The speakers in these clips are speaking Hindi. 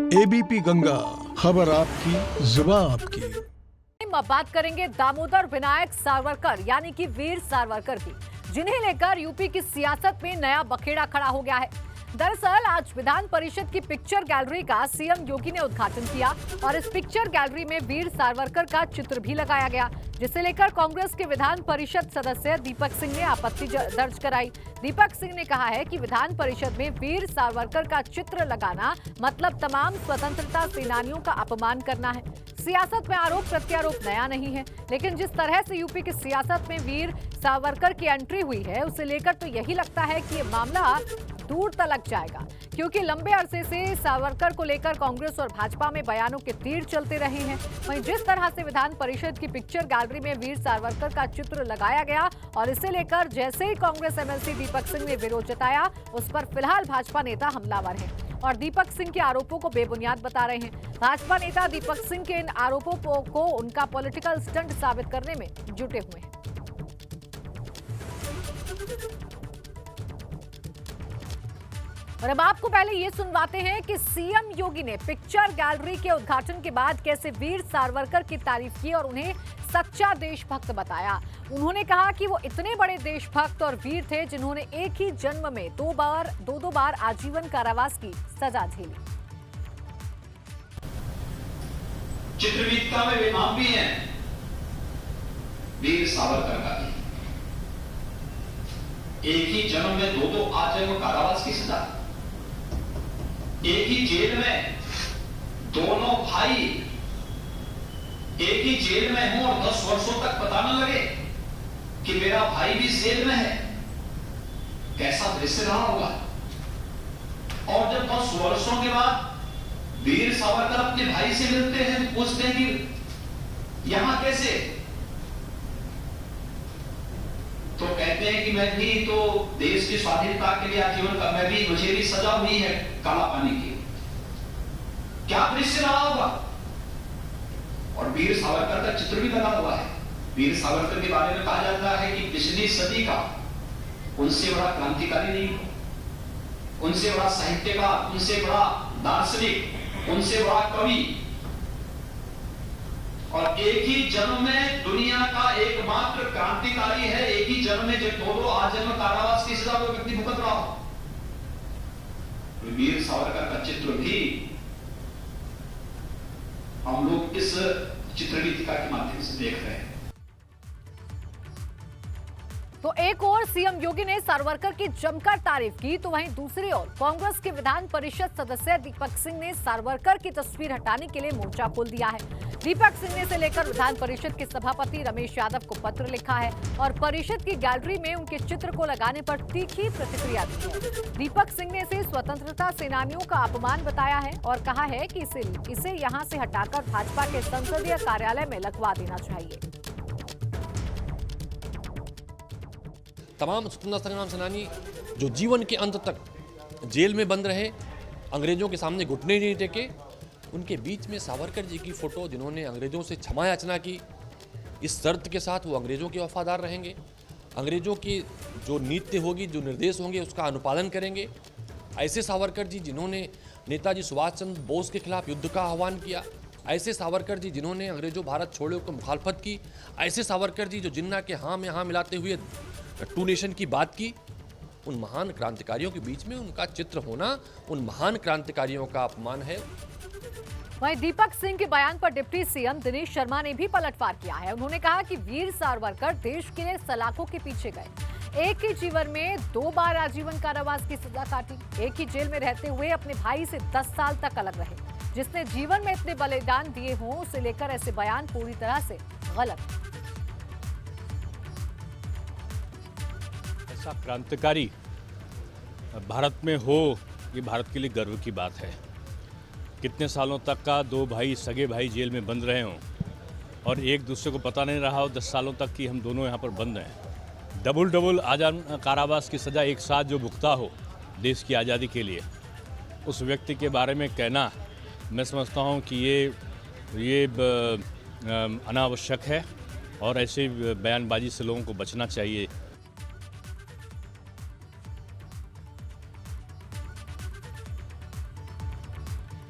एबीपी गंगा, खबर आपकी, जुबान आपकी। अब बात करेंगे दामोदर विनायक सावरकर यानी कि वीर सावरकर की, जिन्हें लेकर यूपी की सियासत में नया बखेड़ा खड़ा हो गया है। दरअसल आज विधान परिषद की पिक्चर गैलरी का सीएम योगी ने उद्घाटन किया और इस पिक्चर गैलरी में वीर सावरकर का चित्र भी लगाया गया, जिसे लेकर कांग्रेस के विधान परिषद सदस्य दीपक सिंह ने आपत्ति दर्ज कराई। दीपक सिंह ने कहा है कि विधान परिषद में वीर सावरकर का चित्र लगाना मतलब तमाम स्वतंत्रता सेनानियों का अपमान करना है। सियासत में आरोप प्रत्यारोप नया नहीं है, लेकिन जिस तरह से यूपी की सियासत में वीर सावरकर की एंट्री हुई है, उसे लेकर तो यही लगता है कि ये मामला दूर तलक जाएगा, क्योंकि लंबे अरसे से सावरकर को लेकर कांग्रेस और भाजपा में बयानों के तीर चलते रहे हैं। वहीं जिस तरह से विधान परिषद की पिक्चर गैलरी में वीर सावरकर का चित्र लगाया गया और इसे लेकर जैसे ही कांग्रेस एमएलसी दीपक सिंह ने विरोध जताया, उस पर फिलहाल भाजपा नेता हमलावर हैं और दीपक सिंह के आरोपों को बेबुनियाद बता रहे हैं। भाजपा नेता दीपक सिंह के इन आरोपों को उनका पॉलिटिकल स्टंट साबित करने में जुटे हुए हैं। और अब आपको पहले ये सुनवाते हैं कि सीएम योगी ने पिक्चर गैलरी के उद्घाटन के बाद कैसे वीर सावरकर की तारीफ की और उन्हें सच्चा देशभक्त बताया। उन्होंने कहा कि वो इतने बड़े देशभक्त और वीर थे जिन्होंने एक ही जन्म में दो बार आजीवन कारावास की सजा झेली। चित्रवीरता में वे नाम भी हैं वीर सावरकर का भी। एक ही जन्म में दो आजीवन कारावास की सजा, एक ही जेल में दोनों भाई एक ही जेल में हों और 10 वर्षों तक पता न लगे कि मेरा भाई भी जेल में है। कैसा दृश्य रहा होगा। और जब 10 वर्षों के बाद वीर सावरकर अपने भाई से मिलते हैं, पूछते हैं कि यहां कैसे, तो कहते हैं कि मैं भी तो देश की स्वाधीनता के लिए आजीवन का, मुझे भी सजा हुई है काला पानी की। क्या दृश्य रहा होगा। और वीर सावरकर का चित्र भी लगा हुआ है। वीर सावरकर के बारे में कहा जाता है कि पिछली सदी का उनसे बड़ा क्रांतिकारी नहीं, उनसे बड़ा साहित्यकार, उनसे बड़ा दार्शनिक, उनसे बड़ा कवि, और एक ही जन्म में दुनिया का एकमात्र क्रांतिकारी है। एक ही जन्म में जब दो आजीवन कारावास की सजा को व्यक्ति भुगत रहा हो। वीर सावरकर का चित्र भी हम लोग इस चित्रगीतिका के माध्यम से देख रहे हैं। तो एक ओर सीएम योगी ने सावरकर की जमकर तारीफ की, तो वहीं दूसरी ओर कांग्रेस के विधान परिषद सदस्य दीपक सिंह ने सावरकर की तस्वीर हटाने के लिए मोर्चा खोल दिया है। दीपक सिंह ने इसे लेकर विधान परिषद के सभापति रमेश यादव को पत्र लिखा है और परिषद की गैलरी में उनके चित्र को लगाने पर तीखी प्रतिक्रिया दी है। दीपक सिंह ने इसे स्वतंत्रता सेनानियों का अपमान बताया है और कहा है कि इसे यहां से हटाकर भाजपा के संसदीय कार्यालय में लगवा देना चाहिए। तमाम स्वतंत्रता संग्राम सेनानी जो जीवन के अंत तक जेल में बंद रहे, अंग्रेजों के सामने घुटने नहीं टेके, उनके बीच में सावरकर जी की फोटो, जिन्होंने अंग्रेजों से क्षमा याचना की, इस शर्त के साथ वो अंग्रेजों के वफादार रहेंगे, अंग्रेजों की जो नीति होगी, जो निर्देश होंगे, उसका अनुपालन करेंगे। ऐसे सावरकर जी जिन्होंने नेताजी सुभाष चंद्र बोस के खिलाफ युद्ध का आह्वान किया, ऐसे सावरकर जी जिन्होंने अंग्रेजों भारत छोड़ो को मुखालफत की, ऐसे सावरकर जी जो जिन्ना के हाँ में हाँ मिलाते हुए टू नेशन की बात की, उन महान क्रांतिकारियों के बीच में उनका चित्र होना उन महान क्रांतिकारियों का अपमान है। वहीं दीपक सिंह के बयान पर डिप्टी सीएम दिनेश शर्मा ने भी पलटवार किया है। उन्होंने कहा कि वीर सावरकर देश के लिए सलाखों के पीछे गए, एक ही जीवन में 2 बार आजीवन कारावास की सजा काटी, एक ही जेल में रहते हुए अपने भाई से 10 साल तक अलग रहे। जिसने जीवन में इतने बलिदान दिए हों, उसे लेकर ऐसे बयान पूरी तरह से गलत। ऐसा क्रांतिकारी भारत में हो, ये भारत के लिए गर्व की बात है। कितने सालों तक का 2 भाई, सगे भाई जेल में बंद रहे हों और एक दूसरे को पता नहीं रहा हो 10 सालों तक कि हम दोनों यहाँ पर बंद हैं। डबल आजीवन कारावास की सज़ा एक साथ जो भुगता हो देश की आज़ादी के लिए, उस व्यक्ति के बारे में कहना, मैं समझता हूँ कि ये अनावश्यक है और ऐसे बयानबाजी से लोगों को बचना चाहिए।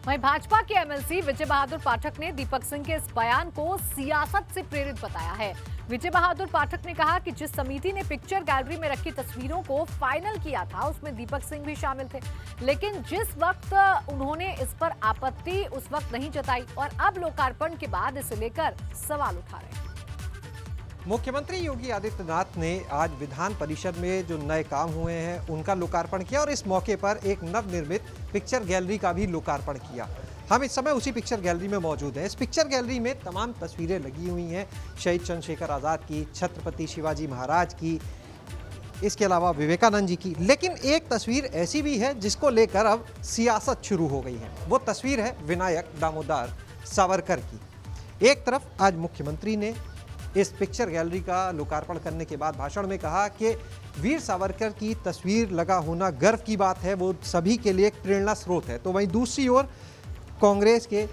वहीं भाजपा के एमएलसी विजय बहादुर पाठक ने दीपक सिंह के इस बयान को सियासत से प्रेरित बताया है। विजय बहादुर पाठक ने कहा कि जिस समिति ने पिक्चर गैलरी में रखी तस्वीरों को फाइनल किया था उसमें दीपक सिंह भी शामिल थे, लेकिन जिस वक्त उन्होंने इस पर आपत्ति उस वक्त नहीं जताई और अब लोकार्पण के बाद इसे लेकर सवाल उठा रहे हैं। मुख्यमंत्री योगी आदित्यनाथ ने आज विधान परिषद में जो नए काम हुए हैं उनका लोकार्पण किया और इस मौके पर एक नवनिर्मित पिक्चर गैलरी का भी लोकार्पण किया। हम इस समय उसी पिक्चर गैलरी में मौजूद हैं। इस पिक्चर गैलरी में तमाम तस्वीरें लगी हुई हैं, शहीद चंद्रशेखर आज़ाद की, छत्रपति शिवाजी महाराज की, इसके अलावा विवेकानंद जी की। लेकिन एक तस्वीर ऐसी भी है जिसको लेकर अब सियासत शुरू हो गई है। वो तस्वीर है विनायक दामोदर सावरकर की। एक तरफ आज मुख्यमंत्री ने इस पिक्चर गैलरी का लोकार्पण करने के बाद भाषण में कहा कि वीर सावरकर की तस्वीर लगा होना गर्व की बात है, वो सभी के लिए एक प्रेरणा स्रोत है। तो वहीं दूसरी ओर कांग्रेस के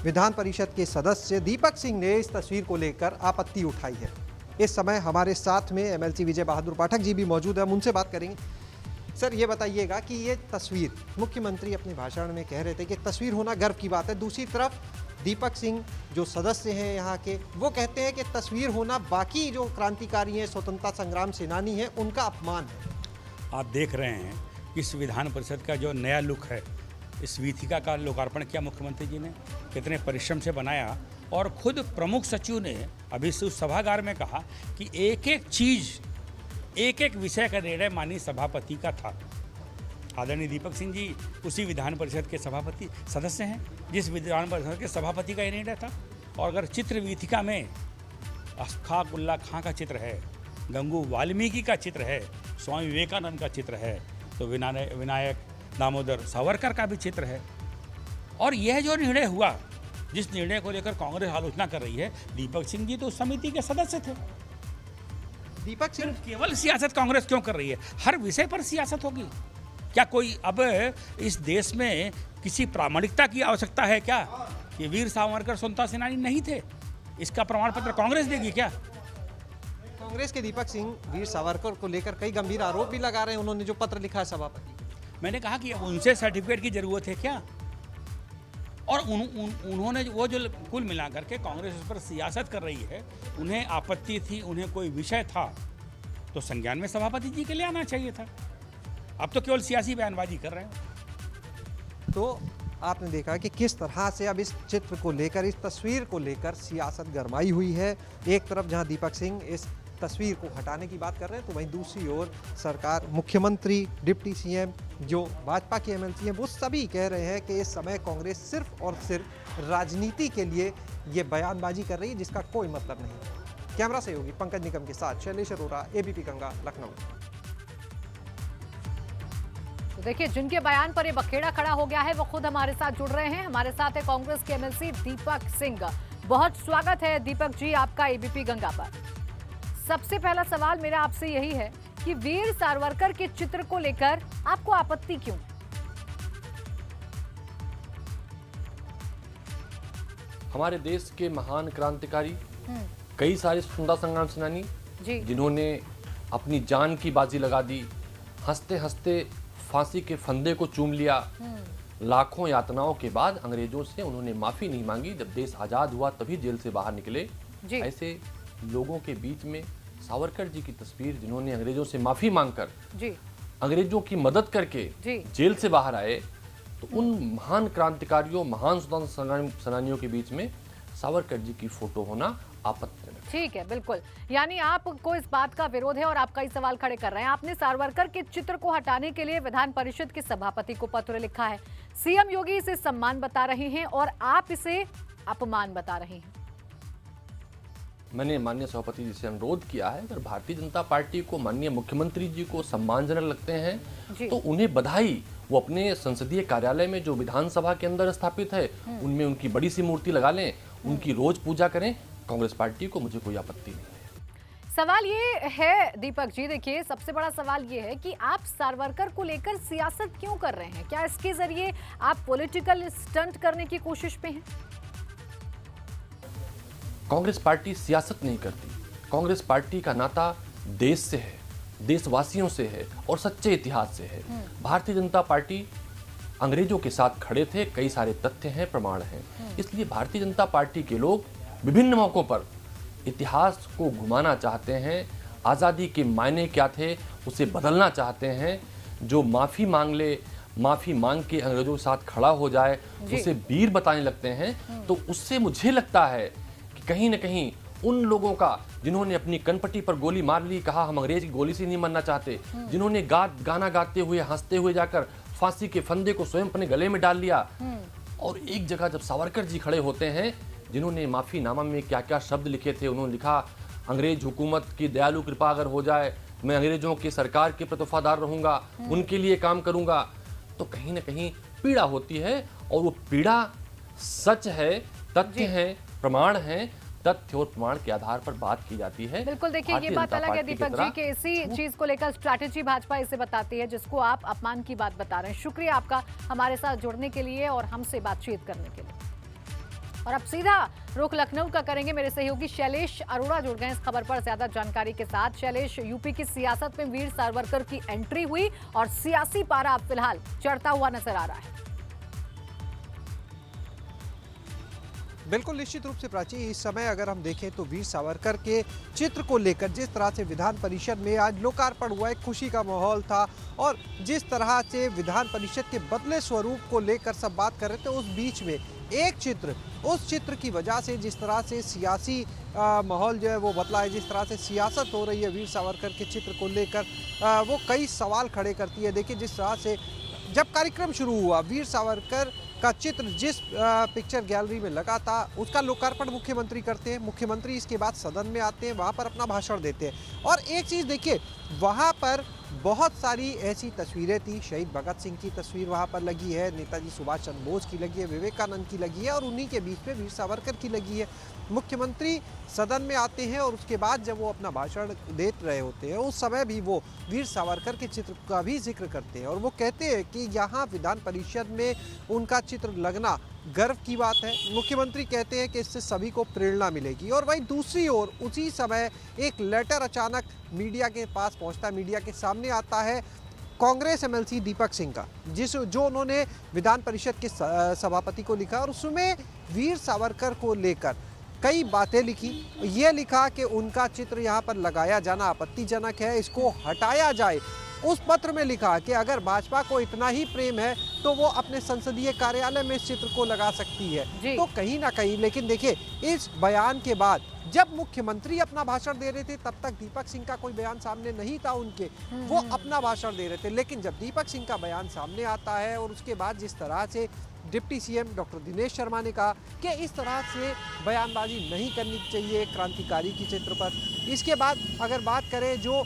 विधान परिषद के सदस्य दीपक सिंह ने इस तस्वीर को लेकर आपत्ति उठाई है। इस समय हमारे साथ में एमएलसी विजय बहादुर पाठक जी भी मौजूद है, हम उनसे बात करेंगे। सर, ये बताइएगा कि ये तस्वीर, मुख्यमंत्री अपने भाषण में कह रहे थे कि तस्वीर होना गर्व की बात है, दूसरी तरफ दीपक सिंह जो सदस्य हैं यहाँ के, वो कहते हैं कि तस्वीर होना बाकी जो क्रांतिकारी हैं, स्वतंत्रता संग्राम सेनानी हैं, उनका अपमान है। आप देख रहे हैं कि इस विधान परिषद का जो नया लुक है, इस वीथिका का लोकार्पण किया मुख्यमंत्री जी ने, कितने परिश्रम से बनाया और खुद प्रमुख सचिव ने अभी उस सभागार में कहा कि एक एक चीज़, एक एक विषय का निर्णय माननीय सभापति का था। आदरणीय दीपक सिंह जी उसी विधान परिषद के सभापति सदस्य हैं जिस विधान परिषद के सभापति का ये निर्णय था। और अगर चित्र वीथिका में अशफाक उल्ला खां का चित्र है, गंगू वाल्मीकि का चित्र है, स्वामी विवेकानंद का चित्र है, तो विनायक दामोदर सावरकर का भी चित्र है। और यह जो निर्णय हुआ, जिस निर्णय को लेकर कांग्रेस आलोचना कर रही है, दीपक सिंह जी तो उस समिति के सदस्य थे। दीपक सिंह केवल सियासत कांग्रेस क्यों कर रही है? हर विषय पर सियासत होगी क्या? कोई अब इस देश में किसी प्रामाणिकता की आवश्यकता है क्या? ये वीर सावरकर स्वतंत्रता सेनानी नहीं थे, इसका प्रमाण पत्र कांग्रेस देगी क्या? कांग्रेस के दीपक सिंह वीर सावरकर को लेकर कई गंभीर आरोप भी लगा रहे हैं। उन्होंने जो पत्र लिखा है सभापति, मैंने कहा कि उनसे सर्टिफिकेट की जरूरत है क्या? और उन्होंने वो जो कुल मिलाकर के कांग्रेस उस पर सियासत कर रही है, उन्हें आपत्ति थी, उन्हें कोई विषय था तो संज्ञान में सभापति जी के लिए आना चाहिए था। अब तो केवल सियासी बयानबाजी कर रहे हैं। तो आपने देखा कि किस तरह से अब इस चित्र को लेकर, इस तस्वीर को लेकर सियासत गरमाई हुई है। एक तरफ जहां दीपक सिंह इस तस्वीर को हटाने की बात कर रहे हैं, तो वहीं दूसरी ओर सरकार, मुख्यमंत्री, डिप्टी सीएम, जो भाजपा के एमएलसी हैं, वो सभी कह रहे हैं कि इस समय कांग्रेस सिर्फ और सिर्फ राजनीति के लिए ये बयानबाजी कर रही है जिसका कोई मतलब नहीं। कैमरा सहयोगी पंकज निगम के साथ शैलेश अरोरा, एबीपी गंगा, लखनऊ। तो देखिए, जिनके बयान पर ये बखेड़ा खड़ा हो गया है वो खुद हमारे साथ जुड़ रहे हैं। हमारे साथ है कांग्रेस के एमएलसी दीपक सिंह। बहुत स्वागत है दीपक जी आपका एबीपी गंगा पर। सबसे पहला सवाल मेरा आपसे यही है कि वीर सावरकर के चित्र को लेकर आपको आपत्ति क्यों? हमारे देश के महान क्रांतिकारी, कई सारे स्वतंत्रता संग्राम सेनानी जिन्होंने अपनी जान की बाजी लगा दी, हंसते हंसते फांसी के फंदे को चूम लिया, लाखों यातनाओं के बाद अंग्रेजों से उन्होंने माफी नहीं मांगी। जब देश आजाद हुआ तभी जेल से बाहर निकले। ऐसे लोगों के बीच में सावरकर जी की तस्वीर, जिन्होंने अंग्रेजों से माफी मांगकर अंग्रेजों की मदद करके जेल से बाहर आए, तो उन महान क्रांतिकारियों, महान स्वतंत्रता संग्राम सेनानियों के बीच में सावरकर जी की फोटो होना आपत्तिजनक। ठीक है, बिल्कुल। यानी आपको इस बात का विरोध है और आप कई सवाल खड़े कर रहे हैं। आपने सावरकर के चित्र को हटाने के लिए विधान परिषद के सभापति को पत्र लिखा है। सीएम योगी इसे सम्मान बता रहे हैं और आप इसे अपमान बता रहे हैं। मैंने माननीय सभापति जी से अनुरोध किया है, अगर भारतीय जनता पार्टी को माननीय मुख्यमंत्री जी को सम्मानजनक लगते हैं तो उन्हें बधाई। वो अपने संसदीय कार्यालय में जो विधानसभा के अंदर स्थापित है उनमें उनकी बड़ी सी मूर्ति लगा लें, उनकी रोज पूजा करें। कांग्रेस पार्टी को मुझे कोई आपत्ति नहीं है। सवाल ये है दीपक जी, देखिए सबसे बड़ा सवाल ये है कि आप सावरकर को लेकर सियासत क्यों कर रहे हैं? क्या इसके जरिए आप पॉलिटिकल स्टंट करने की कोशिश पे हैं? कांग्रेस पार्टी सियासत नहीं करती। कांग्रेस पार्टी का नाता देश से है, देशवासियों से है और सच्चे इतिहास से है। भारतीय जनता पार्टी अंग्रेजों के साथ खड़े थे। कई सारे तथ्य हैं, प्रमाण हैं। इसलिए भारतीय जनता पार्टी के लोग विभिन्न मौकों पर इतिहास को घुमाना चाहते हैं। आज़ादी के मायने क्या थे उसे बदलना चाहते हैं। जो माफ़ी मांग ले, माफ़ी मांग के अंग्रेजों के साथ खड़ा हो जाए, उसे वीर बताने लगते हैं। तो उससे मुझे लगता है कि कहीं ना कहीं उन लोगों का जिन्होंने अपनी कनपट्टी पर गोली मार ली, कहा हम अंग्रेज की गोली से नहीं मरना चाहते, जिन्होंने गाना गाते हुए हंसते हुए जाकर फांसी के फंदे को स्वयं अपने गले में डाल लिया। और एक जगह जब सावरकर जी खड़े होते हैं, जिन्होंने माफ़ीनामा में क्या क्या शब्द लिखे थे, उन्होंने लिखा अंग्रेज हुकूमत की दयालु कृपा अगर हो जाए, मैं अंग्रेजों की सरकार के प्रति वफादार रहूंगा, उनके लिए काम करूंगा। तो कहीं ना कहीं पीड़ा होती है, और वो पीड़ा सच है, तथ्य हैं, प्रमाण हैं। तथ्य और प्रमाण के आधार पर बात की जाती है। बिल्कुल, देखिए ये बात अलग है दीपक जी कि इसी चीज को लेकर स्ट्रैटेजी भाजपा इसे बताती है, जिसको आप अपमान की बात बता रहे हैं। शुक्रिया आपका हमारे साथ जुड़ने के लिए और हमसे बातचीत करने के लिए। और अब सीधा रुख लखनऊ का करेंगे। मेरे सहयोगी शैलेश अरोड़ा जुड़ गए इस खबर पर ज्यादा जानकारी के साथ। शैलेश, यूपी की सियासत में वीर सावरकर की एंट्री हुई और सियासी पारा अब फिलहाल चढ़ता हुआ नजर आ रहा है। बिल्कुल, निश्चित रूप से प्राची, इस समय अगर हम देखें तो वीर सावरकर के चित्र को लेकर जिस तरह से विधान परिषद में आज लोकार्पण हुआ, एक खुशी का माहौल था, और जिस तरह से विधान परिषद के बदले स्वरूप को लेकर सब बात कर रहे थे, उस बीच में एक चित्र, उस चित्र की वजह से जिस तरह से सियासी माहौल जो है वो बदला है, जिस तरह से सियासत हो रही है वीर सावरकर के चित्र को लेकर, वो कई सवाल खड़े करती है। देखिए, जिस तरह से जब कार्यक्रम शुरू हुआ, वीर सावरकर का चित्र जिस पिक्चर गैलरी में लगा था, उसका लोकार्पण मुख्यमंत्री करते हैं। मुख्यमंत्री इसके बाद सदन में आते हैं, वहाँ पर अपना भाषण देते हैं। और एक चीज़ देखिए, वहाँ पर बहुत सारी ऐसी तस्वीरें थी। शहीद भगत सिंह की तस्वीर वहाँ पर लगी है, नेताजी सुभाष चंद्र बोस की लगी है, विवेकानंद की लगी है, और उन्हीं के बीच में वीर सावरकर की लगी है। मुख्यमंत्री सदन में आते हैं और उसके बाद जब वो अपना भाषण दे रहे होते हैं, उस समय भी वो वीर सावरकर के चित्र का भी जिक्र करते हैं, और वो कहते हैं कि यहाँ विधान परिषद में उनका चित्र लगना गर्व की बात है। मुख्यमंत्री कहते हैं कि इससे सभी को प्रेरणा मिलेगी। और वहीं दूसरी ओर उसी समय एक लेटर अचानक मीडिया के पास पहुंचता है, मीडिया के सामने आता है कांग्रेस एमएलसी दीपक सिंह का, जो उन्होंने विधान परिषद के सभापति को लिखा, और उसमें वीर सावरकर को लेकर कई बातें लिखी। ये लिखा कि उनका चित्र यहाँ पर लगाया जाना आपत्तिजनक है, इसको हटाया जाए। उस पत्र में लिखा कि अगर भाजपा को इतना ही प्रेम है तो वो अपने संसदीय कार्यालय में इस चित्र को लगा सकती है। तो कहीं ना कहीं, लेकिन देखिए, इस बयान के बाद जब मुख्यमंत्री अपना भाषण दे रहे थे, तब तक दीपक सिंह का कोई बयान सामने नहीं था उनके, वो अपना भाषण दे रहे थे। लेकिन जब दीपक सिंह का बयान सामने आता है, और उसके बाद जिस तरह से deputy CM doctor Dinesh Sharma ने कहा कि इस तरह से बयानबाजी नहीं करनी चाहिए क्रांतिकारी के चित्र पर। इसके बाद अगर बात करें जो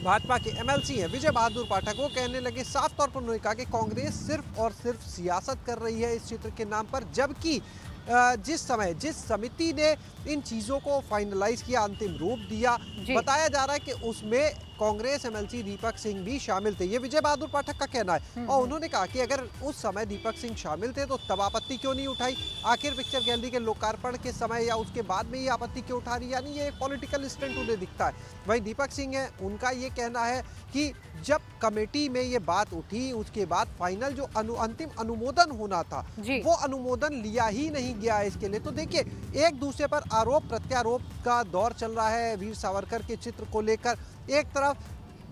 भाजपा के एमएलसी हैं विजय बहादुर पाठक, वो कहने लगे, साफ तौर पर उन्होंने कहा कि कांग्रेस सिर्फ और सिर्फ सियासत कर रही है इस चित्र के नाम पर, जबकि जिस समिति ने इन चीज़ों को फाइनलाइज किया, अंतिम रूप दिया, बताया जा रहा है कि उसमें कांग्रेस एमएलसी दीपक सिंह भी शामिल थे। ये विजय बहादुर पाठक का कहना है। और उन्होंने कहा कि अगर उस समय दीपक सिंह शामिल थे तो तब आपत्ति क्यों नहीं उठाई, आखिर पिक्चर गैलरी के लोकार्पण के समय या उसके बाद में ये आपत्ति क्यों उठा रही, यानी ये पॉलिटिकल स्टंट उन्हें दिखता है। वहीं दीपक सिंह है, उनका ये कहना है कि जब कमेटी में ये बात उठी, उसके बाद फाइनल जो अंतिम अनुमोदन होना था, वो अनुमोदन लिया ही नहीं गया इसके लिए। तो देखिए, एक दूसरे पर आरोप प्रत्यारोप का दौर चल रहा है वीर सावरकर के चित्र को लेकर। एक तरफ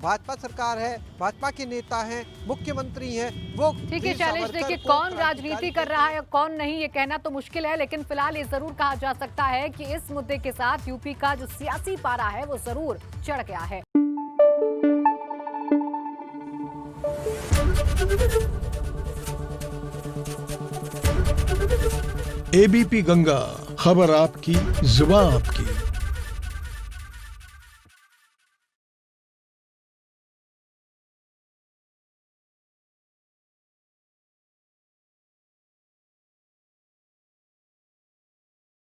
भाजपा सरकार है, भाजपा के नेता हैं, मुख्यमंत्री हैं, वो ठीक है शैलेश, देखिए कौन राजनीति कर रहा है कौन नहीं, ये कहना तो मुश्किल है, लेकिन फिलहाल ये जरूर कहा जा सकता है कि इस मुद्दे के साथ यूपी का जो सियासी पारा है वो जरूर चढ़ गया है। एबीपी गंगा, खबर आपकी, जुबान आपकी।